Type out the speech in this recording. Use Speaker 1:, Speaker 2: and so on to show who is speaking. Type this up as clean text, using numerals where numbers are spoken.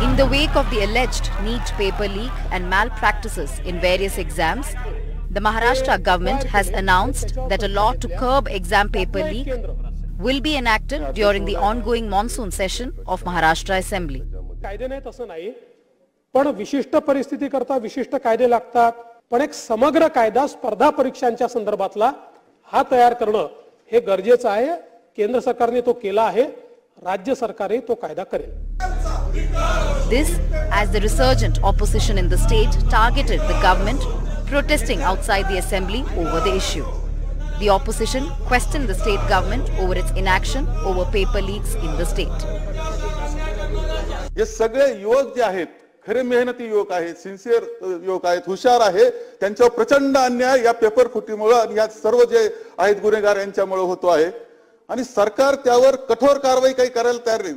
Speaker 1: In the wake of the alleged NEET paper leak and malpractices in various exams, the Maharashtra government has announced that a law to curb exam paper leak will be enacted during the ongoing monsoon session of Maharashtra Assembly.
Speaker 2: कायदे नाहीत असं नाही, पण विशिष्ट परिस्थिती करता विशिष्ट कायदे लागतात. पण एक समग्र कायदा स्पर्धा परीक्षांच्या संदर्भातला हा तयार करणं हे गरजेचं आहे. केंद्र सरकारने तो केला आहे, राज्य सरकारही तो कायदा करेल.
Speaker 1: This as the resurgent opposition in the state targeted the government protesting outside the assembly over the issue. The opposition questioned the state government over its inaction over paper leaks in the state.
Speaker 3: हे सगळे युवक जे आहेत, खरे मेहनती युवक आहेत, sincere युवक आहेत, हुशार आहे, त्यांच्यावर प्रचंड अन्याय या पेपर फुटीमुळे आणि या सर्व जे आहेत गुन्हेगार यांच्यामुळे होतो आहे आणि सरकार त्यावर कठोर कारवाई काही करायला तयार नाही.